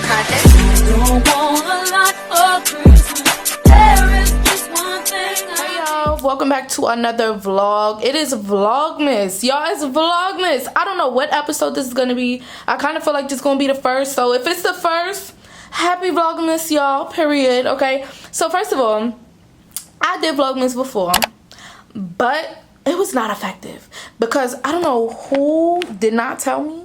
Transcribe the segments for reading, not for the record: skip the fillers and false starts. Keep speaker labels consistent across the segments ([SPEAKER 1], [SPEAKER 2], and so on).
[SPEAKER 1] content.
[SPEAKER 2] Hey y'all, welcome back to another vlog. It is vlogmas, y'all. It's vlogmas. I don't know what episode this is gonna be. I kind of feel like this is gonna be the first, so if it's the first, happy vlogmas, y'all, period. Okay, so first of all, I did vlogmas before, but it was not effective because I don't know who did not tell me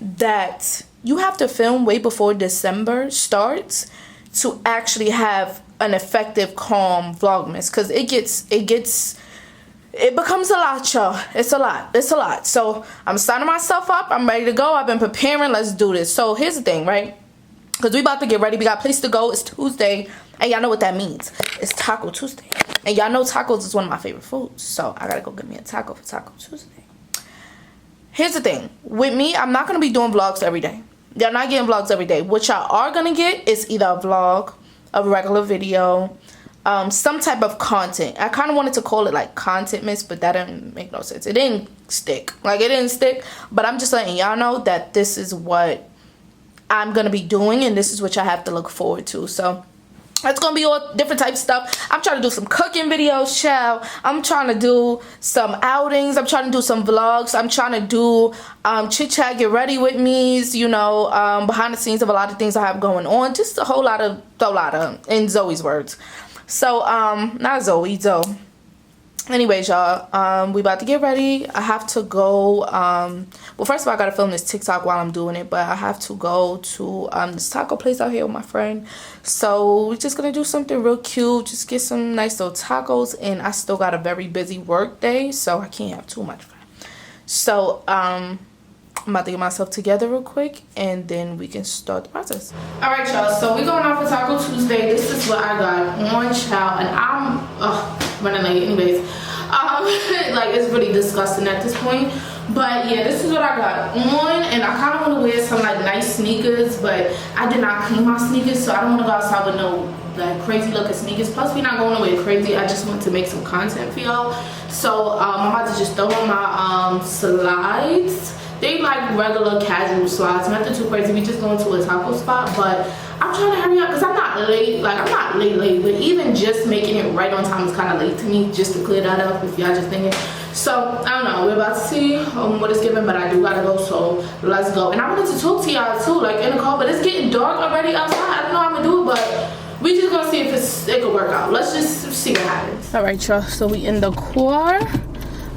[SPEAKER 2] that you have to film way before December starts to actually have an effective, calm vlogmas, because it becomes a lot, y'all. It's a lot. So I'm signing myself up. I'm ready to go. I've been preparing. Let's do this. So here's the thing, right? Because we about to get ready. We got a place to go. It's Tuesday, and y'all know what that means. It's Taco Tuesday, and y'all know tacos is one of my favorite foods. So I gotta go get me a taco for Taco Tuesday. Here's the thing with me, I'm not gonna be doing vlogs every day. Y'all not getting vlogs every day. What y'all are gonna get is either a vlog, a regular video, some type of content. I kind of wanted to call it like content miss, but that didn't make no sense. It didn't stick. Like, it didn't stick. But I'm just letting y'all know that this is what I'm gonna be doing, and this is what y'all have to look forward to. So it's gonna be all different types of stuff. I'm trying to do some cooking videos, child. I'm trying to do some outings. I'm trying to do some vlogs. I'm trying to do chit chat, get ready with me's, you know, behind the scenes of a lot of things I have going on. Just a whole lot of, in Zoe's words. So not Zoe. Anyways, y'all, we about to get ready. I have to go, well, first of all, I gotta film this TikTok while I'm doing it, but I have to go to this taco place out here with my friend. So we're just gonna do something real cute, just get some nice little tacos, and I still got a very busy work day, so I can't have too much fun. So I'm about to get myself together real quick, and then we can start the process. All right, y'all, so we're going out for Taco Tuesday. This is what I got on, child, and I'm running late anyways. Like, it's really disgusting at this point, but yeah, this is what I got on, and I kind of want to wear some like nice sneakers, but I did not clean my sneakers, so I don't want to go outside with no like crazy looking sneakers. Plus, we're not going nowhere crazy. I just want to make some content for y'all. So I'm about to just throw on my slides. They like regular casual slides, nothing too crazy. We just going to a taco spot, but I'm trying to hurry up because I'm not late. Like, I'm not late, but even just making it right on time is kind of late to me, just to clear that up if y'all just thinking. So I don't know, we're about to see what it's giving, but I do gotta go, so let's go. And I wanted to talk to y'all too, like in the car, but it's getting dark already outside. I don't know how I'm gonna do it, but we just gonna see if it could work out. Let's just see what happens. All right, y'all, so we in the car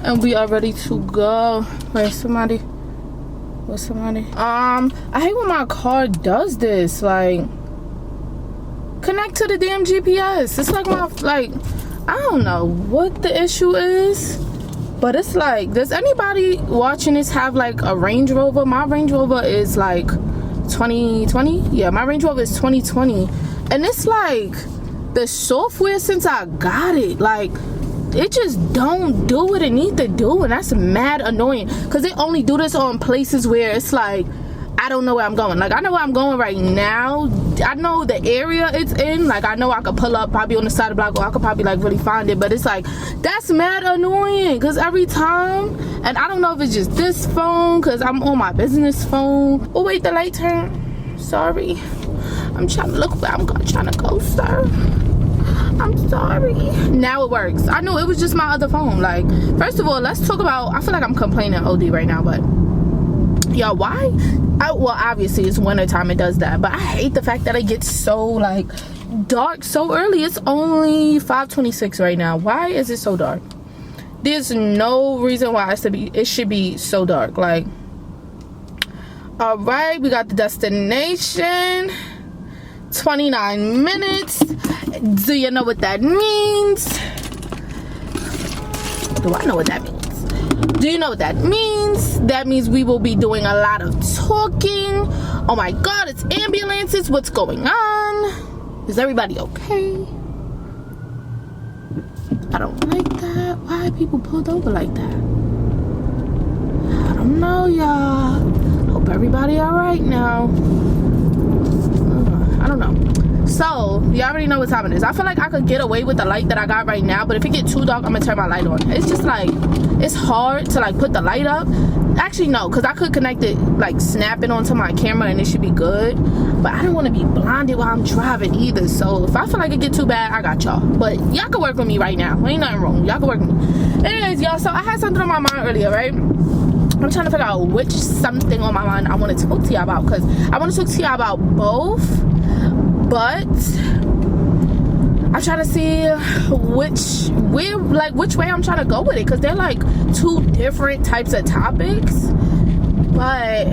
[SPEAKER 2] and we are ready to go. Wait, somebody. I hate when my car does this, like, connect to the damn GPS. It's like I don't know what the issue is, but it's like, does anybody watching this have like a Range Rover? My Range Rover is like 2020. Yeah, my Range Rover is 2020, and it's like the software since I got it, like, it just don't do what it need to do, and that's mad annoying because they only do this on places where it's like, I don't know where I'm going. Like, I know where I'm going right now. I know the area it's in. Like, I know I could pull up probably on the side of the block, or I could probably like really find it, but it's like, that's mad annoying because every time, and I don't know if it's just this phone because I'm on my business phone. Oh wait, the light turned. Sorry, I'm trying to look where I'm trying to go, sir. I'm sorry. Now it works. I knew it was just my other phone. Like, first of all, let's talk about, I feel like I'm complaining OD right now, but y'all, why? Well, obviously it's winter time, it does that, but I hate the fact that it gets so like dark so early. It's only 5:26 right now. Why is it so dark? There's no reason why it should be so dark. Like, all right, we got the destination. 29 minutes. Do you know what that means? Do I know what that means? Do you know what that means? That means we will be doing a lot of talking. Oh my god, it's ambulances. What's going on? Is everybody okay? I don't like that. Why are people pulled over like that? I don't know, y'all. Hope everybody alright now. I don't know. So, you already know what time it is. I feel like I could get away with the light that I got right now, but if it get too dark, I'm gonna turn my light on. It's just like, it's hard to like put the light up actually no, because I could connect it, like snap it onto my camera and it should be good, but I don't want to be blinded while I'm driving either. So if I feel like it get too bad, I got y'all, but y'all can work with me right now. Ain't nothing wrong, y'all can work with me. Anyways, y'all, so I had something on my mind earlier, right? I'm trying to figure out which something on my mind I want to talk to y'all about, because I want to talk to y'all about both, but I'm trying to see which way I'm trying to go with it, because they're like two different types of topics. But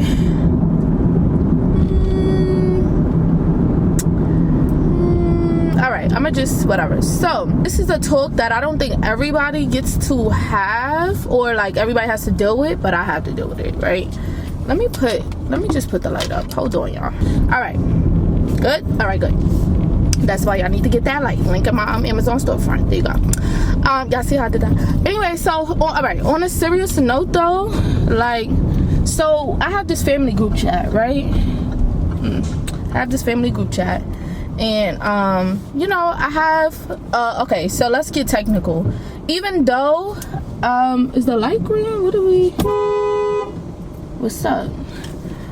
[SPEAKER 2] all right, I'm gonna just whatever. So this is a talk that I don't think everybody gets to have, or like everybody has to deal with, but I have to deal with it, right? Let me just put the light up. Hold on, y'all. All right, good. All right, good. That's why y'all need to get that light. Link in my Amazon storefront. There you go. Y'all see how I did that? Anyway, so all right, on a serious note though, like, so I have this family group chat, right? I have this family group chat, and you know, I have okay, so let's get technical. Even though is the light green? What's up?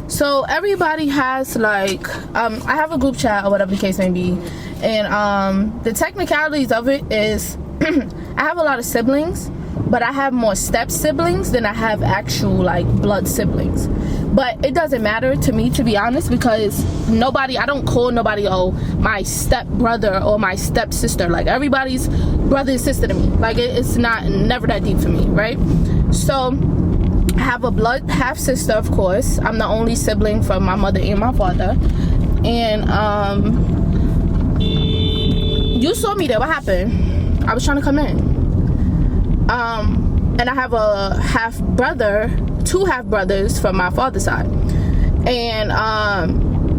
[SPEAKER 2] So everybody has like I have a group chat or whatever the case may be, and the technicalities of it is I have a lot of siblings, but I have more step siblings than I have actual like blood siblings. But it doesn't matter to me, to be honest, because I don't call nobody, oh, my step brother or my step sister. Like, everybody's brother and sister to me. Like, it's never that deep for me, right? So I have a blood half sister, of course. I'm the only sibling from my mother and my father. And you saw me there. What happened? I was trying to come in. And I have a half brother, two half brothers from my father's side. And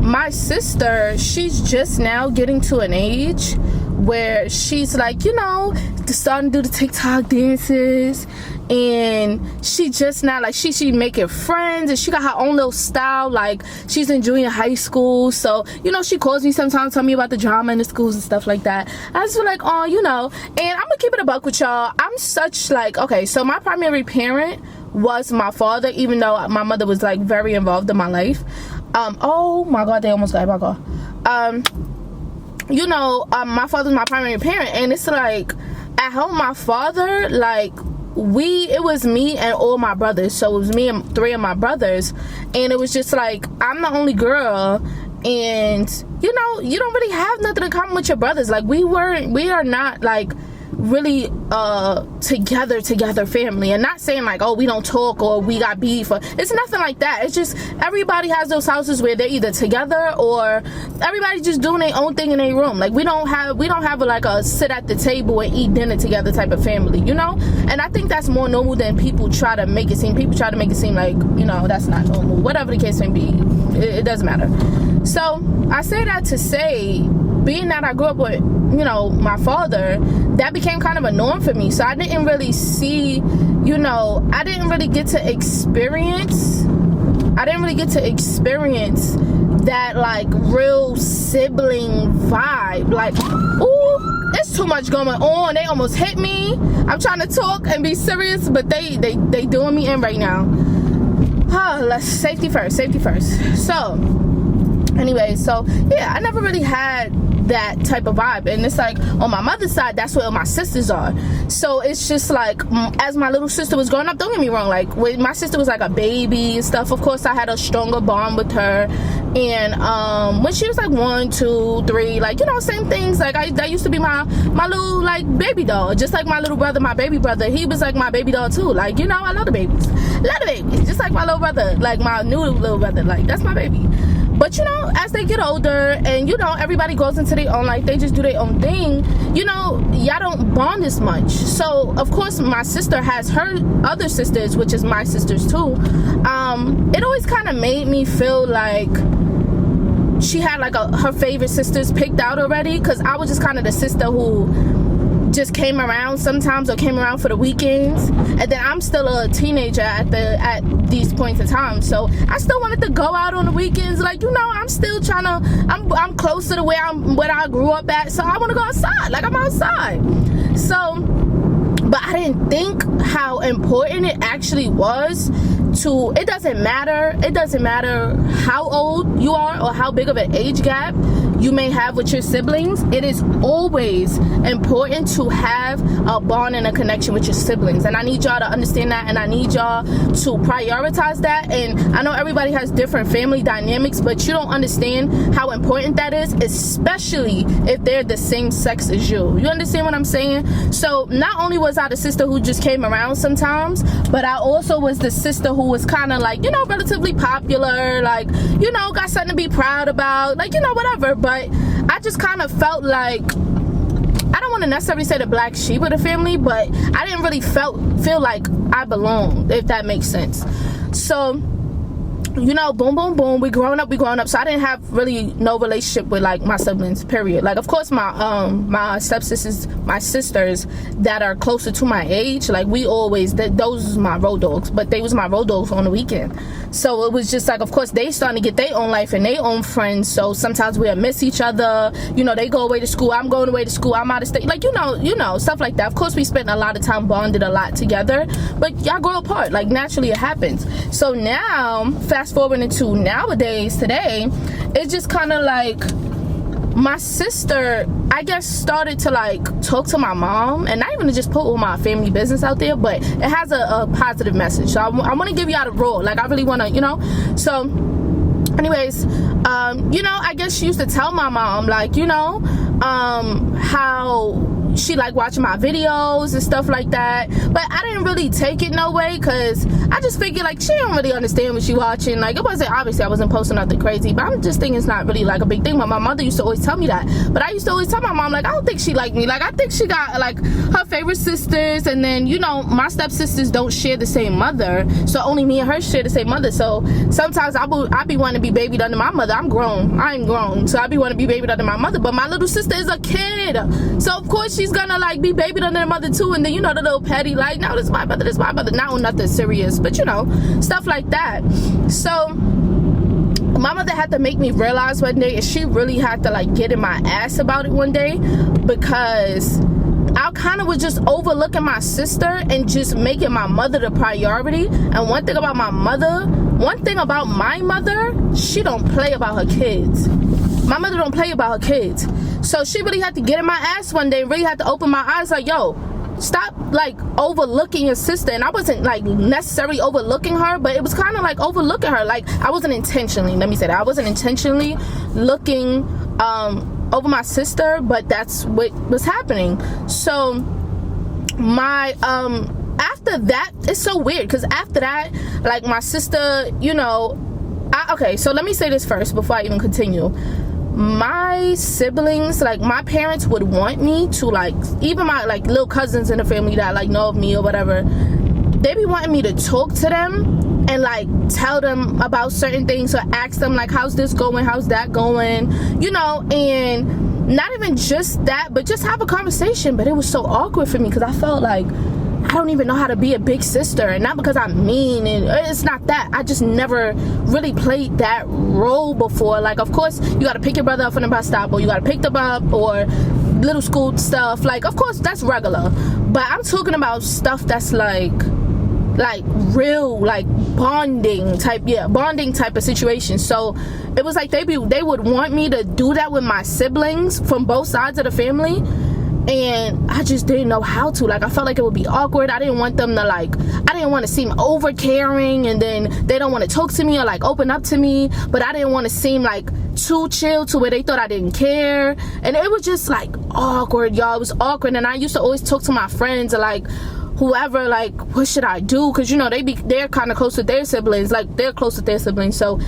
[SPEAKER 2] my sister, she's just now getting to an age where she's like, you know, starting to do the TikTok dances, and she just now, like, she making friends, and she got her own little style. Like, she's in junior high school, so, you know, she calls me sometimes, tell me about the drama in the schools and stuff like that. I just feel like, oh, you know. And I'm gonna keep it a buck with y'all. I'm such, like, okay, so my primary parent was my father, even though my mother was like very involved in my life. Oh my god, they almost got my car. You know, my father's my primary parent, and it's like at home my father, like, it was me and all my brothers. So it was me and three of my brothers, and it was just like, I'm the only girl, and you know, you don't really have nothing in common with your brothers. Like, we are not like really together family. And not saying like, oh, we don't talk or we got beef, or it's nothing like that. It's just everybody has those houses where they're either together or everybody just doing their own thing in their room. Like, we don't have like a sit at the table and eat dinner together type of family, you know. And I think that's more normal than people try to make it seem. People try to make it seem like, you know, that's not normal. Whatever the case may be, it doesn't matter. So I say that to say, being that I grew up with, you know, my father, that became kind of a norm for me. So I didn't really see, you know, I didn't really get to experience that like real sibling vibe. Like, ooh, it's too much going on. They almost hit me. I'm trying to talk and be serious, but they doing me in right now. Let's safety first. So anyway, so yeah, I never really had that type of vibe. And it's like, on my mother's side, that's where my sisters are. So it's just like, as my little sister was growing up, don't get me wrong, like, when my sister was like a baby and stuff, of course I had a stronger bond with her. And when she was like 1, 2, 3, like, you know, same things. Like, that used to be my little like baby doll. Just like my little brother, my baby brother, he was like my baby doll too. Like, you know, I love the babies, just like my little brother, like my new little brother, like, that's my baby. But, you know, as they get older and, you know, everybody goes into their own life, they just do their own thing, you know, y'all don't bond as much. So, of course, my sister has her other sisters, which is my sisters too. It always kind of made me feel like she had like her favorite sisters picked out already, because I was just kind of the sister who just came around sometimes, or came around for the weekends. And then I'm still a teenager at these points in time, so I still wanted to go out on the weekends. Like, you know, I'm still trying to, I'm closer to where I grew up at, so I want to go outside. Like, I'm outside. So, but I didn't think how important it actually was it doesn't matter how old you are or how big of an age gap you may have with your siblings. It is always important to have a bond and a connection with your siblings, and I need y'all to understand that, and I need y'all to prioritize that. And I know everybody has different family dynamics, but you don't understand how important that is, especially if they're the same sex as you. You understand what I'm saying? So not only was I the sister who just came around sometimes, but I also was the sister who was kind of like, you know, relatively popular, like, you know, got something to be proud about, like, you know, whatever. But I just kind of felt like, I don't want to necessarily say the black sheep of the family, but I didn't really feel like I belonged, if that makes sense. So, you know, boom, boom, boom, we growing up. So I didn't have really no relationship with like my siblings, period. Like, of course, my stepsisters, my sisters that are closer to my age, like, we always, those was my road dogs, but they was my road dogs on the weekend. So it was just like, of course, they starting to get their own life and their own friends. So sometimes we'll miss each other. You know, they go away to school, I'm going away to school, I'm out of state. Like, you know, stuff like that. Of course, we spent a lot of time bonded a lot together, but y'all grow apart. Like, naturally it happens. So now, fast forward into nowadays, today, it's just kind of like my sister, I guess, started to like talk to my mom, and not even to just put all my family business out there, but it has a positive message. So I want to give you out a raw, like, I really want to, you know. So anyways, you know, I guess she used to tell my mom, like, you know, how she like watching my videos and stuff like that, but I didn't really take it no way, because I just figured like she don't really understand what she watching. Like, it wasn't, obviously I wasn't posting nothing crazy, but I'm just thinking it's not really like a big thing. My mother used to always tell me that, but I used to always tell my mom, like, I don't think she like me. Like, I think she got like her favorite sisters, and then, you know, my stepsisters don't share the same mother, so only me and her share the same mother. So sometimes I be wanting to be babied under my mother. I'm grown, so I be wanting to be babied under my mother, but my little sister is a kid, so of course she's gonna like be babied under the mother too. And then, you know, the little petty, like, no, this is my mother, not on nothing serious, but, you know, stuff like that. So my mother had to make me realize one day, and she really had to like get in my ass about it one day, because I kind of was just overlooking my sister and just making my mother the priority. And one thing about my mother, she don't play about her kids. My mother don't play about her kids. So she really had to get in my ass one day and really had to open my eyes, like, yo, stop like overlooking your sister. And I wasn't like necessarily overlooking her, but it was kind of like overlooking her. Like, I wasn't intentionally, let me say that, I wasn't intentionally looking over my sister, but that's what was happening. So my after that, it's so weird, because after that, like, my sister, you know, okay, so let me say this first before I even continue. My siblings, like, my parents would want me to, like, even my like little cousins in the family that like know of me or whatever, they be wanting me to talk to them and like tell them about certain things, or ask them like, how's this going, how's that going, you know. And not even just that, but just have a conversation. But it was so awkward for me, because I felt like I don't even know how to be a big sister. And not because I'm mean, and it's not that, I just never really played that role before. Like, of course, you got to pick your brother up from the bus stop, or you got to pick them up, or little school stuff, like, of course, that's regular. But I'm talking about stuff that's like real, like, bonding type of situation. So it was like they would want me to do that with my siblings from both sides of the family, and I just didn't know how to. Like, I felt like it would be awkward. I didn't want them to, like, I didn't want to seem over caring, and then they don't want to talk to me or like open up to me, but I didn't want to seem like too chill to where they thought I didn't care. And it was just like awkward, y'all. It was awkward. And I used to always talk to my friends, or like whoever, like, what should I do? Because, you know, they're kind of close with their siblings, like, they're close with their siblings. So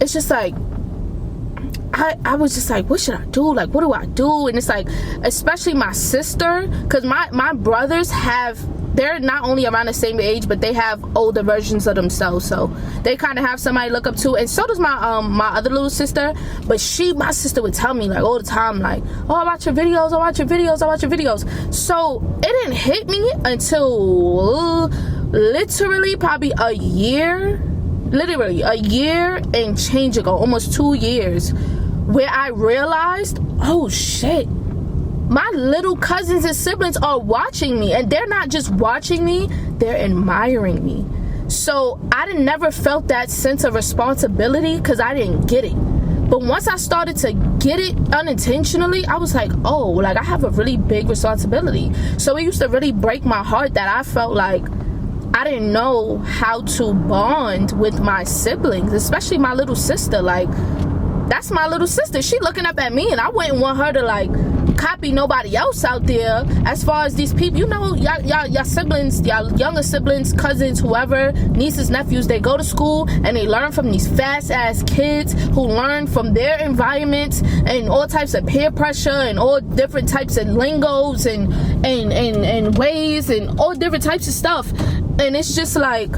[SPEAKER 2] it's just like, I was just like, what should I do? Like, what do I do? And it's like, especially my sister, because my brothers they're not only around the same age, but they have older versions of themselves, so they kind of have somebody to look up to. And so does my my other little sister. But my sister would tell me, like, all the time, like, oh, I watch your videos, I watch your videos, I watch your videos. So it didn't hit me until literally probably a year and change ago, almost 2 years, where I realized, oh shit, my little cousins and siblings are watching me. And they're not just watching me, they're admiring me. So I never felt that sense of responsibility because I didn't get it. But once I started to get it unintentionally, I was like, oh, like I have a really big responsibility. So it used to really break my heart that I felt like I didn't know how to bond with my siblings, especially my little sister. Like, that's my little sister. She looking up at me, and I wouldn't want her to like copy nobody else out there. As far as these people, you know, y'all siblings, y'all younger siblings, cousins, whoever, nieces, nephews, they go to school and they learn from these fast ass kids who learn from their environments and all types of peer pressure and all different types of lingos and ways and all different types of stuff. And it's just like,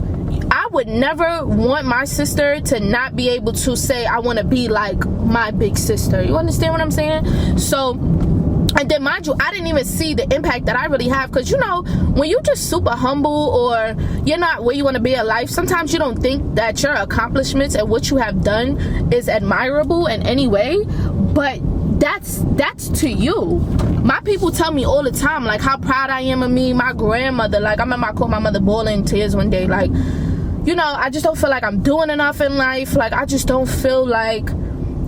[SPEAKER 2] I would never want my sister to not be able to say, I want to be like my big sister. You understand what I'm saying? So, and then mind you, I didn't even see the impact that I really have, because you know, when you just super humble or you're not where you want to be in life, sometimes you don't think that your accomplishments and what you have done is admirable in any way. But that's to you. My people tell me all the time like how proud I am of me. My grandmother, like I remember I called my mother bawling in tears one day, like, you know, I just don't feel like I'm doing enough in life. Like I just don't feel like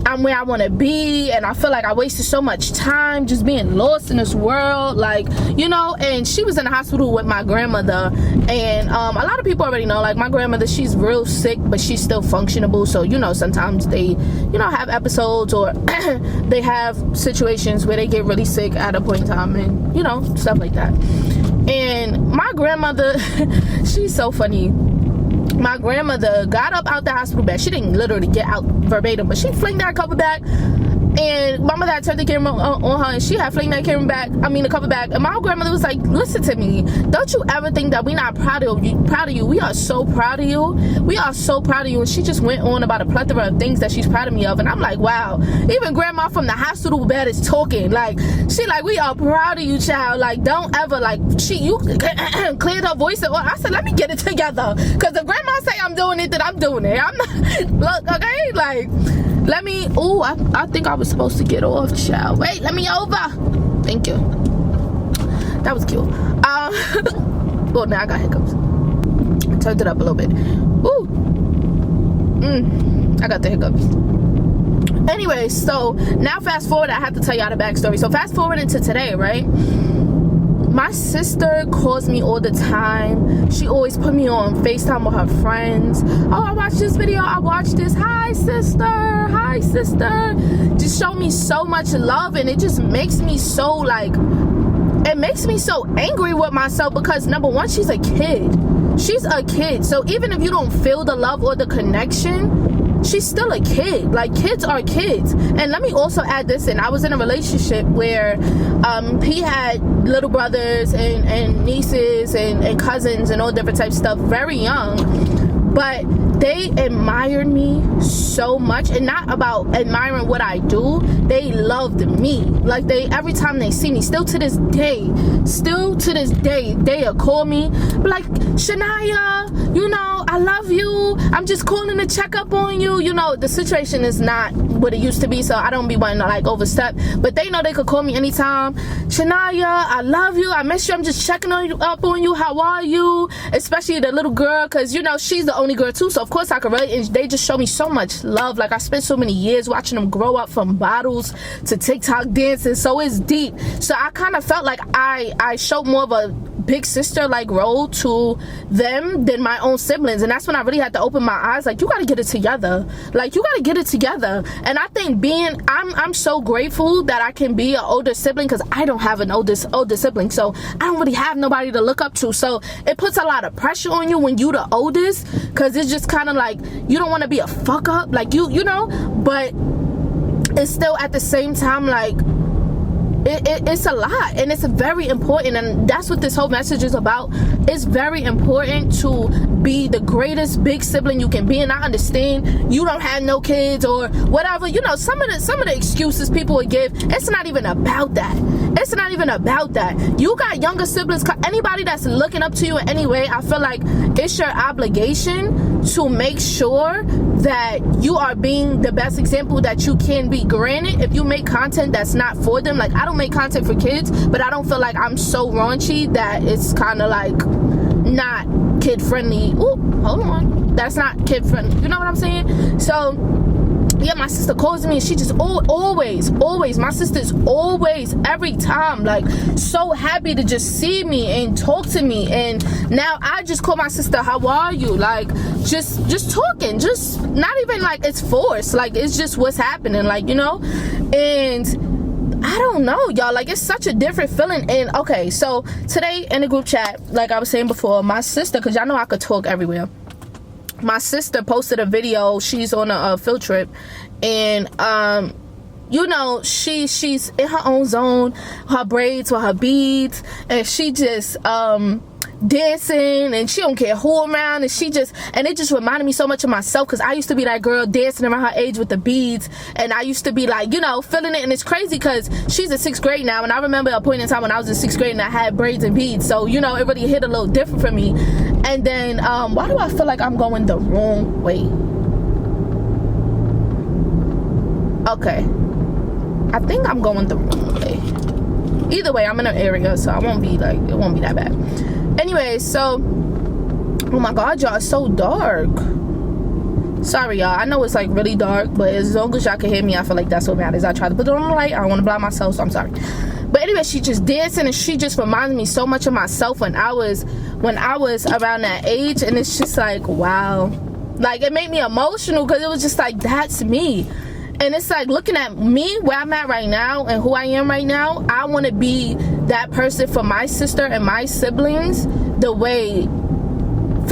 [SPEAKER 2] I'm where I want to be, and I feel like I wasted so much time just being lost in this world, like, you know. And she was in the hospital with my grandmother, and a lot of people already know, like, my grandmother, she's real sick, but she's still functionable. So, you know, sometimes they, you know, have episodes or they have situations where they get really sick at a point in time, and, you know, stuff like that. And my grandmother, she's so funny. My grandmother got up out the hospital bed. She didn't literally get out verbatim, but she flinged that cover back. And my mother had turned the camera on her, and she had flinged that camera back. I mean, the cover back. And my grandmother was like, "Listen to me. Don't you ever think that we're not proud of you? We are so proud of you. We are so proud of you." And she just went on about a plethora of things that she's proud of me of. And I'm like, wow. Even grandma from the hospital bed is talking. Like, she like, "We are proud of you, child. Like, don't ever like." You cleared her voice. And I said, "Let me get it together." Because if grandma say I'm doing it, then I'm doing it. I'm not. Look, okay, like. Let me, ooh, I think I was supposed to get off, child. Wait, let me over. Thank you. That was cute. Well, now I got hiccups. I turned it up a little bit. Ooh. I got the hiccups. Anyway, so now fast forward, I have to tell y'all the backstory. So fast forward into today, right? My sister calls me all the time. She always put me on FaceTime with her friends. "Oh, I watched this video. I watched this. Hi, sister. Hi, sister." Just show me so much love, and it just makes me so, like, it makes me so angry with myself because, number one, she's a kid. She's a kid. So even if you don't feel the love or the connection, she's still a kid. Like, kids are kids. And let me also add this in. I was in a relationship where he had little brothers and nieces and cousins and all different types of stuff, very young. But they admired me so much, and not about admiring what I do. They loved me. Like, they, every time they see me, still to this day, they'll call me, like, "Shania, you know, I love you. I'm just calling to check up on you." You know, the situation is not what it used to be, so I don't be wanting to, like, overstep. But they know they could call me anytime. "Shania, I love you. I miss you. I'm just checking up on you. How are you?" Especially the little girl, because, you know, she's the only girl too, so of course I could relate. And they just show me so much love. Like, I spent so many years watching them grow up from bottles to TikTok dances, so it's deep. So I kind of felt like I showed more of a big sister like role to them than my own siblings. And that's when I really had to open my eyes, like, you got to get it together. Like, you got to get it together. And I think I'm so grateful that I can be an older sibling, because I don't have an older sibling, so I don't really have nobody to look up to. So it puts a lot of pressure on you when you the oldest, because it's just kind of like, you don't want to be a fuck up, like, you know, but it's still at the same time, like, it's a lot, and it's very important. And that's what this whole message is about. It's very important to be the greatest big sibling you can be. And I understand you don't have no kids or whatever, you know, some of the excuses people would give. It's not even about that. It's not even about that. You got younger siblings, anybody that's looking up to you in any way, I feel like it's your obligation to make sure that you are being the best example that you can be. Granted, if you make content that's not for them, like, I don't make content for kids, but I don't feel like I'm so raunchy that it's kind of like not kid friendly. Ooh, hold on, that's not kid friendly, you know what I'm saying? So yeah, my sister calls me and she just always, my sister's always, every time, like, so happy to just see me and talk to me. And now I just call my sister, how are you? Like, just talking, just not even like it's forced, like it's just what's happening, like, you know. And I don't know, y'all, like, it's such a different feeling. And okay, so today in the group chat, like I was saying before, my sister, because y'all know I could talk everywhere, my sister posted a video. She's on a field trip, and you know, she's in her own zone, her braids with her beads, and she just dancing, and she don't care who around, and it just reminded me so much of myself, because I used to be that girl dancing around her age with the beads, and I used to be like, you know, feeling it. And it's crazy because she's in 6th grade now, and I remember a point in time when I was in 6th grade and I had braids and beads, so you know, it really hit a little different for me. And then why do I feel like I'm going the wrong way? Okay, I think I'm going the wrong way. Either way, I'm in an area, so it won't be that bad. Anyway, so oh my god, y'all, it's so dark. Sorry, y'all, I know it's like really dark, but as long as y'all can hear me, I feel like that's what matters. I try to put it on the light. I don't want to blind myself, so I'm sorry. But anyway, she just dancing, and she just reminded me so much of myself when I was around that age. And it's just like, wow, like, it made me emotional, because it was just like, that's me. And it's like, looking at me where I'm at right now and who I am right now, I want to be that person for my sister and my siblings, the way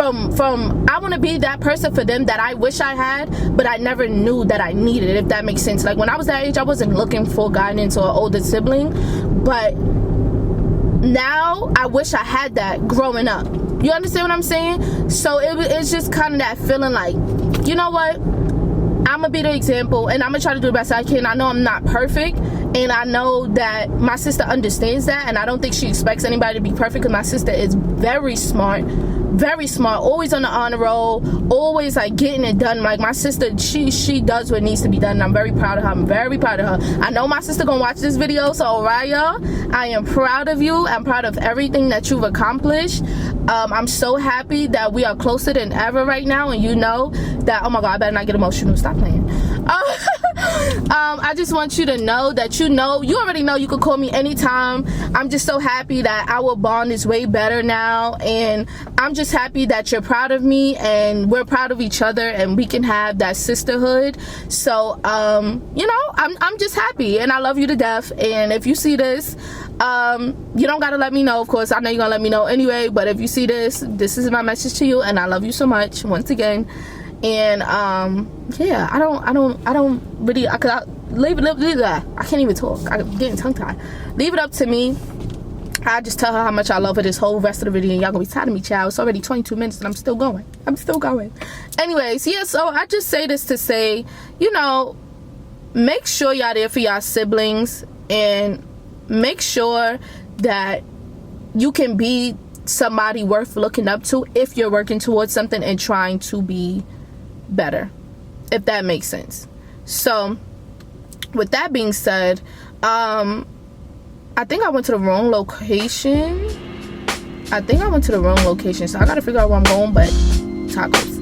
[SPEAKER 2] I want to be that person for them that I wish I had, but I never knew that I needed, if that makes sense. Like, when I was that age, I wasn't looking for guidance or an older sibling, but now I wish I had that growing up. You understand what I'm saying? So it's just kind of that feeling like, you know what, I'm gonna be the example, and I'm gonna try to do the best I can. I know I'm not perfect, and I know that my sister understands that, and I don't think she expects anybody to be perfect, because my sister is very smart, always on the honor roll, always like getting it done. Like, my sister, she does what needs to be done, and I'm very proud of her. I know my sister gonna watch this video, so alright, y'all, I am proud of you. I'm proud of everything that you've accomplished. I'm so happy that we are closer than ever right now, and you know that, oh my god, I better not get emotional, stop playing. I just want you to know that you already know you can call me anytime. I'm just so happy that our bond is way better now, and I'm just happy that you're proud of me and we're proud of each other, and we can have that sisterhood. So you know, I'm just happy, and I love you to death. And if you see this, you don't gotta let me know, of course. I know you're gonna let me know anyway, but if you see this is my message to you, and I love you so much once again. And yeah, I don't really, I can't even talk, I'm getting tongue tied. Leave it up to me. I just tell her how much I love her this whole rest of the video, and y'all gonna be tired of me, child. It's already 22 minutes and I'm still going. Anyways, yeah, so I just say this to say, you know, make sure y'all there for y'all siblings, and make sure that you can be somebody worth looking up to if you're working towards something and trying to be better, if that makes sense. So with that being said, I think I went to the wrong location. So I gotta figure out where I'm going, but tacos.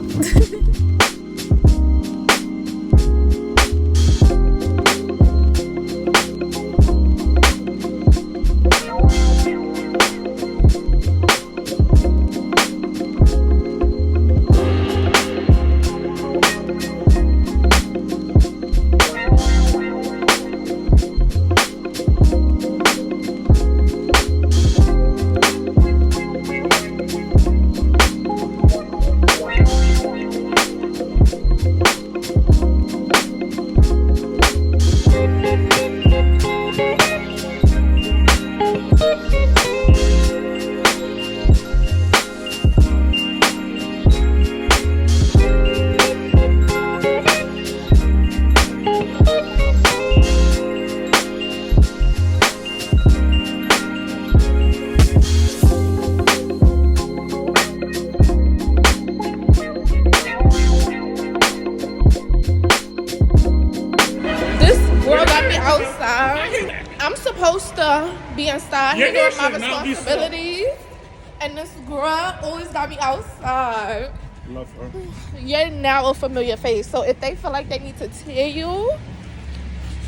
[SPEAKER 2] I'm supposed to be inside, handling my responsibilities. And this girl always got me outside.
[SPEAKER 1] Love her.
[SPEAKER 2] You're now a familiar face. So if they feel like they need to tear you.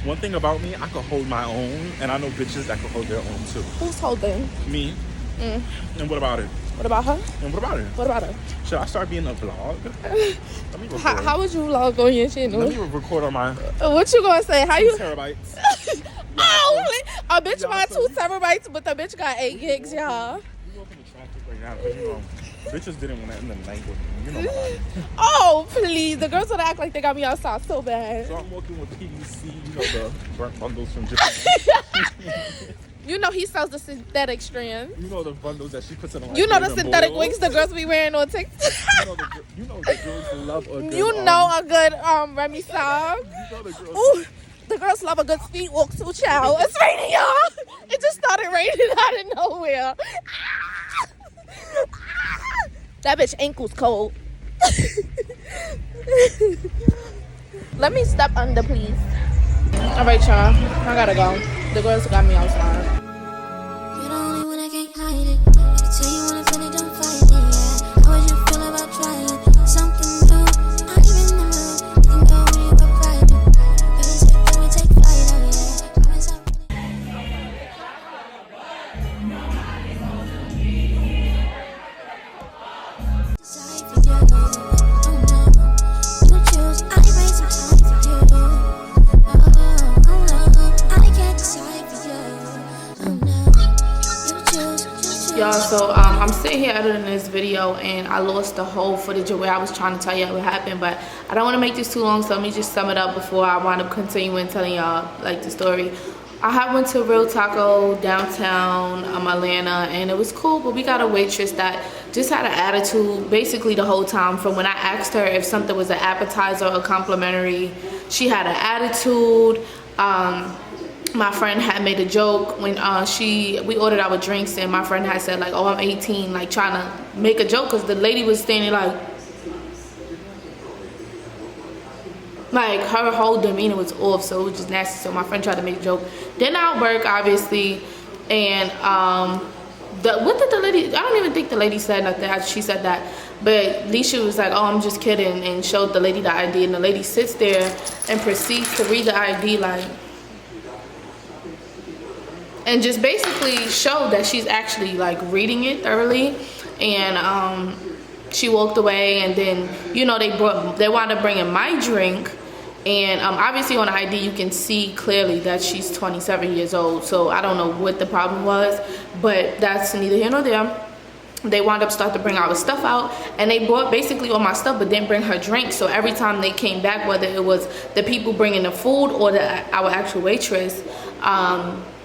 [SPEAKER 1] One thing about me, I could hold my own. And I know bitches that could hold their own too.
[SPEAKER 2] Who's holding?
[SPEAKER 1] Me. And what about it?
[SPEAKER 2] What about her?
[SPEAKER 1] And what about it?
[SPEAKER 2] What about her?
[SPEAKER 1] Should I start being a vlog? Let me record.
[SPEAKER 2] How would you vlog on your channel?
[SPEAKER 1] Let me record on my
[SPEAKER 2] What you gonna say? How you?
[SPEAKER 1] terabytes.
[SPEAKER 2] Oh, a bitch got 2 terabytes, but the bitch got 8 gigs, y'all.
[SPEAKER 1] You walk in the traffic right now, because you know, bitches didn't want to end the night with me. You know my life.
[SPEAKER 2] Oh, please. The girls wanna act like they got me outside so bad.
[SPEAKER 1] So I'm working with PVC, you know, the burnt bundles from Japan.
[SPEAKER 2] You know he sells the synthetic strands.
[SPEAKER 1] You know the bundles that she puts in.
[SPEAKER 2] You know the synthetic wigs the girls be wearing on TikTok.
[SPEAKER 1] You know the girls love a good.
[SPEAKER 2] You know a good Remy song.
[SPEAKER 1] You know the girls.
[SPEAKER 2] Ooh, the girls love a good speed walk too, child. It's raining, y'all. It just started raining out of nowhere. That bitch ankle's cold. Let me step under, please. All right, y'all. I gotta go. The girls got me outside.
[SPEAKER 3] You're the only one I can't hide it. I can tell you when I feel it, don't fight it, yeah. How would you feel about trying something new? Not even the mood. Think go when you go private. Baby, say you would take flight, oh yeah. Promise I really decide for you. Oh no, you choose. I erase some time for you.
[SPEAKER 2] Y'all, so I'm sitting here editing this video and I lost the whole footage of where I was trying to tell y'all what happened, but I don't want to make this too long, so let me just sum it up before I wind up continuing telling y'all like the story. I went to Real Taco downtown Atlanta and it was cool, but we got a waitress that just had an attitude basically the whole time. From when I asked her if something was an appetizer or complimentary, she had an attitude. My friend had made a joke when we ordered our drinks and my friend had said like, oh, I'm 18, like trying to make a joke because the lady was standing like her whole demeanor was off, so it was just nasty. So my friend tried to make a joke. Then I work obviously, and what did the lady? I don't even think the lady said nothing. She said that, but Leisha was like, oh, I'm just kidding, and showed the lady the ID, and the lady sits there and proceeds to read the ID like. And just basically showed that she's actually like reading it thoroughly, and she walked away. And then you know they wound up bringing my drink, and obviously on the ID you can see clearly that she's 27 years old. So I don't know what the problem was, but that's neither here nor there. They wound up starting to bring our stuff out, and they brought basically all my stuff but didn't bring her drink. So every time they came back, whether it was the people bringing the food or our actual waitress,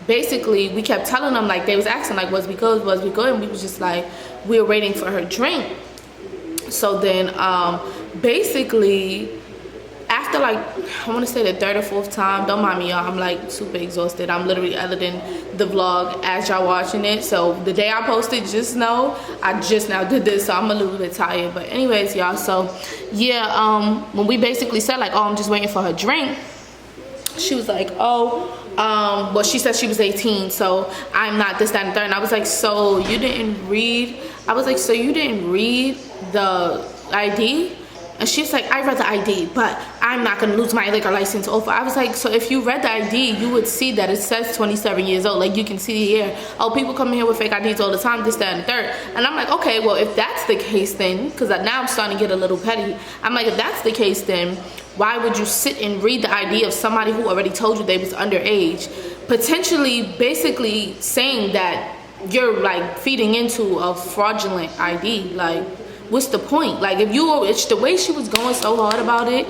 [SPEAKER 2] basically we kept telling them, like they was asking like was we good, and we was just like we were waiting for her drink. So then basically after like I want to say the 3rd or 4th time, don't mind me y'all, I'm like super exhausted. I'm literally editing the vlog as y'all watching it, so the day I posted, just know I just now did this, so I'm a little bit tired. But anyways y'all, so yeah, when we basically said like, oh, I'm just waiting for her drink, she was like, oh, well, she said she was 18, so I'm not this, that, and third. And I was like, so you didn't read? I was like, so you didn't read the ID? And she was like, I read the ID, but I'm not gonna lose my liquor license over. I was like, so if you read the ID, you would see that it says 27 years old. Like you can see here, oh, people come in here with fake IDs all the time, this, that, and the third. And I'm like, okay, well, if that's the case then, because now I'm starting to get a little petty. I'm like, if that's the case then, why would you sit and read the ID of somebody who already told you they was underage? Potentially, basically saying that you're like feeding into a fraudulent ID. Like, what's the point? Like, if you, it's the way she was going so hard about it,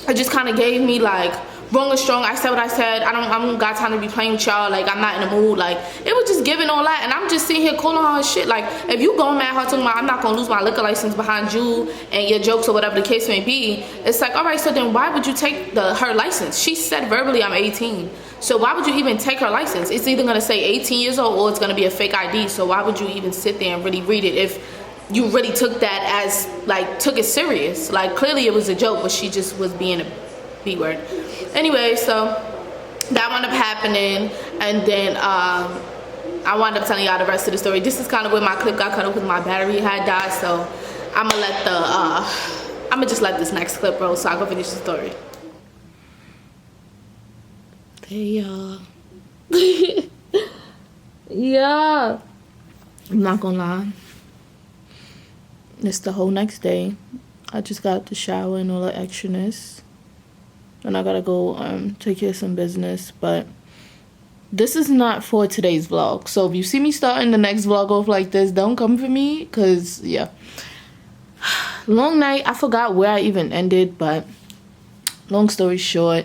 [SPEAKER 2] it just kind of gave me like wrong and strong. I said what I said. I don't got time to be playing with y'all. Like, I'm not in the mood. Like, it was just giving all that, and I'm just sitting here calling her shit. Like, if you going mad hard talking about I'm not gonna lose my liquor license behind you and your jokes or whatever the case may be, it's like, all right, so then why would you take her license? She said verbally I'm 18, so why would you even take her license? It's either gonna say 18 years old or it's gonna be a fake ID. So why would you even sit there and really read it if you really took that as like took it serious? Like, clearly it was a joke, but she just was being a B word. Anyway, so that wound up happening, and then I wound up telling y'all the rest of the story. This is kind of where my clip got cut off because my battery had died. So I'm gonna just let this next clip roll so I can finish the story. Hey y'all. Yeah. I'm not gonna lie. It's the whole next day. I just got the shower and all the extraness. And I gotta go take care of some business. But this is not for today's vlog. So if you see me starting the next vlog off like this, don't come for me. Because, yeah. Long night. I forgot where I even ended. But long story short,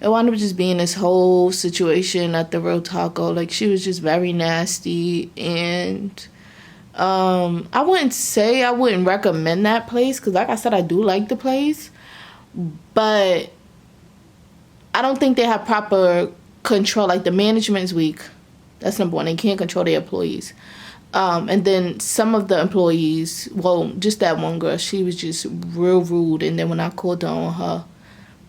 [SPEAKER 2] it wound up just being this whole situation at the Real Taco. Like, she was just very nasty. And I wouldn't recommend that place. Because like I said, I do like the place. But I don't think they have proper control. Like, the management's weak. That's number one. They can't control their employees. And then some of the employees, well, just that one girl, she was just real rude. And then when I called her on her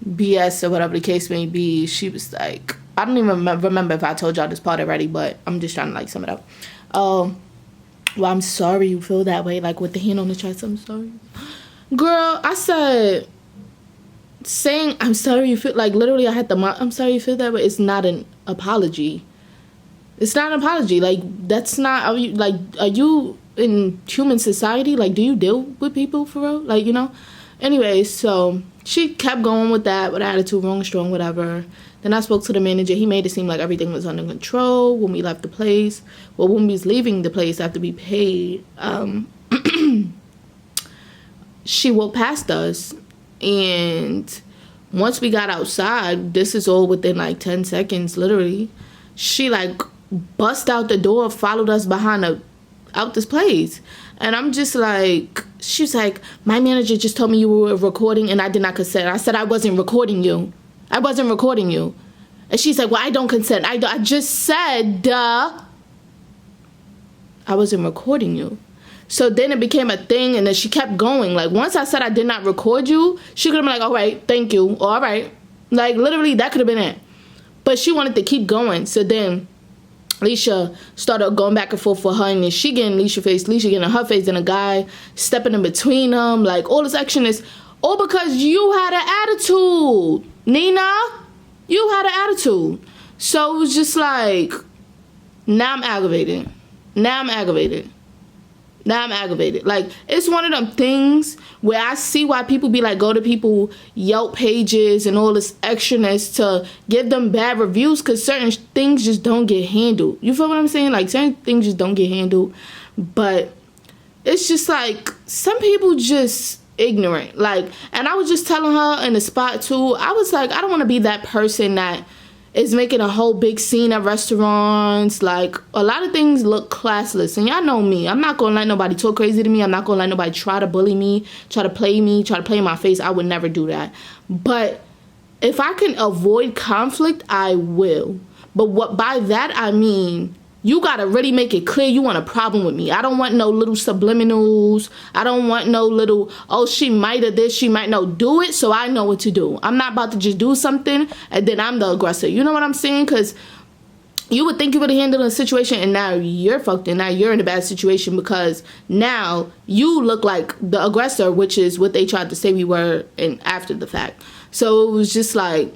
[SPEAKER 2] BS or whatever the case may be, she was like, I don't even remember if I told y'all this part already, but I'm just trying to like sum it up. Well, I'm sorry you feel that way, like with the hand on the chest. I'm sorry, girl. I said, saying I'm sorry you feel, like literally I had the I'm sorry you feel that way. It's not an apology. It's not an apology. Like, that's not, are you in human society? Like, do you deal with people for real? Like, you know. Anyway, so she kept going with that, with attitude, wrong, strong, whatever. Then I spoke to the manager. He made it seem like everything was under control when we left the place. Well, when we was leaving the place after we paid, she walked past us. And once we got outside, this is all within like 10 seconds, literally. She like bust out the door, followed us out this place. And I'm just like, she's like, my manager just told me you were recording and I did not consent. I said, I wasn't recording you. I wasn't recording you. And she's like, well, I don't consent. I just said, I wasn't recording you. So then it became a thing, and then she kept going. Like, once I said I did not record you, she could have been like, all right, thank you. All right. Like, literally, that could have been it. But she wanted to keep going. So then Leisha started going back and forth for her, and then she getting Leisha getting in her face, and a guy stepping in between them. Like, all this action is all because you had an attitude, Nina. You had an attitude. So it was just like, now I'm aggravated. Like, it's one of them things where I see why people be like, go to people Yelp pages and all this extraness to give them bad reviews, because certain things just don't get handled. You feel what I'm saying? Like, certain things just don't get handled. But it's just like, some people just ignorant. Like, and I was just telling her in the spot too, I was like, I don't want to be that person that is making a whole big scene at restaurants. Like, a lot of things look classless. And y'all know me. I'm not going to let nobody talk crazy to me. I'm not going to let nobody try to bully me, try to play in my face. I would never do that. But if I can avoid conflict, I will. But what by that I mean, you got to really make it clear you want a problem with me. I don't want no little subliminals. I don't want no little, oh, she might have this, she might not do it, so I know what to do. I'm not about to just do something and then I'm the aggressor. You know what I'm saying? Because you would think you would have handled a situation, and now you're fucked, and now you're in a bad situation because now you look like the aggressor, which is what they tried to say we were after the fact. So it was just like,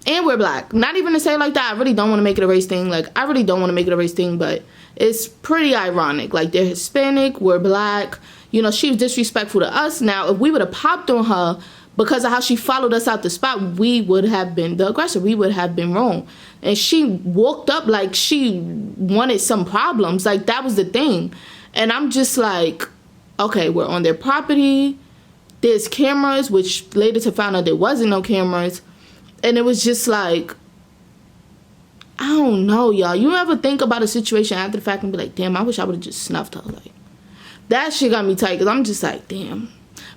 [SPEAKER 2] and we're black. Not even to say like that. I really don't want to make it a race thing. Like, I really don't want to make it a race thing, but it's pretty ironic. Like, they're Hispanic, we're black. You know, she was disrespectful to us. Now, if we would have popped on her because of how she followed us out the spot, we would have been the aggressor. We would have been wrong. And she walked up like she wanted some problems. Like, that was the thing. And I'm just like, okay, we're on their property. There's cameras, which later to find out there wasn't no cameras. And it was just like, I don't know, y'all. You ever think about a situation after the fact and be like, damn, I wish I would have just snuffed her. Like, that shit got me tight, because I'm just like, damn.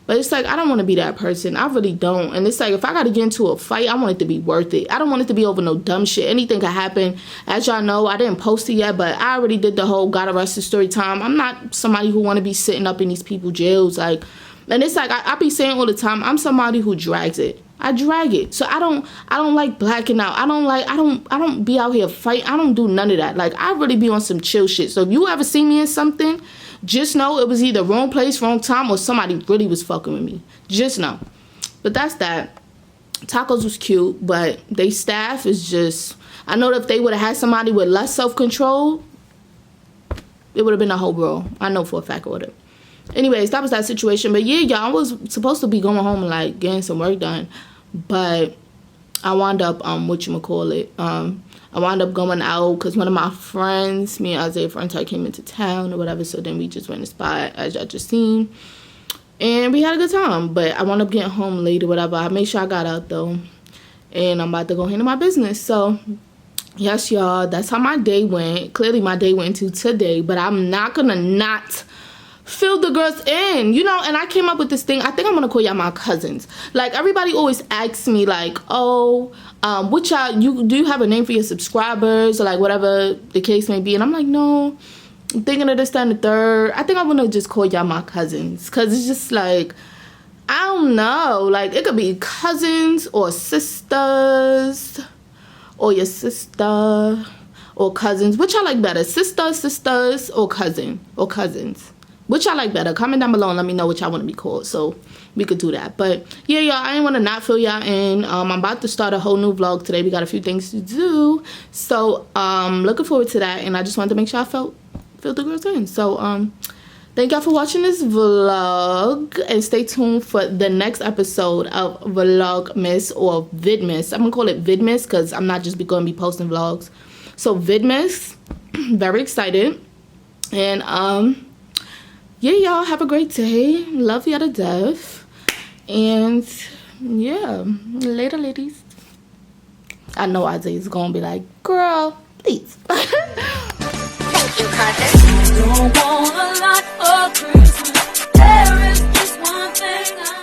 [SPEAKER 2] But it's like, I don't want to be that person. I really don't. And it's like, if I got to get into a fight, I want it to be worth it. I don't want it to be over no dumb shit. Anything could happen. As y'all know, I didn't post it yet, but I already did the whole got arrested story time. I'm not somebody who want to be sitting up in these people's jails. Like, and it's like, I be saying all the time, I'm somebody who drags it. I drag it. So I don't like blacking out. I don't be out here fighting. I don't do none of that. Like, I really be on some chill shit. So if you ever see me in something, just know it was either wrong place, wrong time, or somebody really was fucking with me. Just know. But that's that. Tacos was cute, but they staff is just, I know that if they would have had somebody with less self-control, it would have been a whole brawl. I know for a fact it would have. Anyways, that was that situation. But yeah, y'all, I was supposed to be going home and like getting some work done, but I wound up I wound up going out because one of my friends, me and Isaiah friends, came into town or whatever. So then we just went to spot, as y'all just seen, and we had a good time. But I wound up getting home late or whatever. I made sure I got out though, and I'm about to go handle my business. So yes, y'all, that's how my day went. Clearly my day went into today, but I'm not gonna not fill the girls in, you know. And I came up with this thing. I think I'm gonna call y'all my cousins. Like, everybody always asks me like, oh, which y'all, do you have a name for your subscribers, or like whatever the case may be? And I'm like, no, I'm thinking of this, that, and the third. I think I'm gonna just call y'all my cousins, because it's just like, I don't know, like it could be cousins or sisters, or your sister, or cousins. Which I like better, sisters, or cousin, or cousins? Which I like better? Comment down below and let me know what y'all want to be called, so we could do that. But yeah, y'all, I didn't want to not fill y'all in. I'm about to start a whole new vlog today. We got a few things to do, so looking forward to that. And I just wanted to make sure I filled the girls in. So thank y'all for watching this vlog, and stay tuned for the next episode of Vlogmas or VIDMAS. I'm gonna call it VIDMAS because I'm not just gonna be posting vlogs. So VIDMAS, very excited. And yeah, y'all, have a great day. Love y'all to death. And yeah, later, ladies. I know Isaiah's gonna be like, girl, please.
[SPEAKER 3] Thank you, cousin.
[SPEAKER 4] Don't want a lot for Christmas. There is just one thing I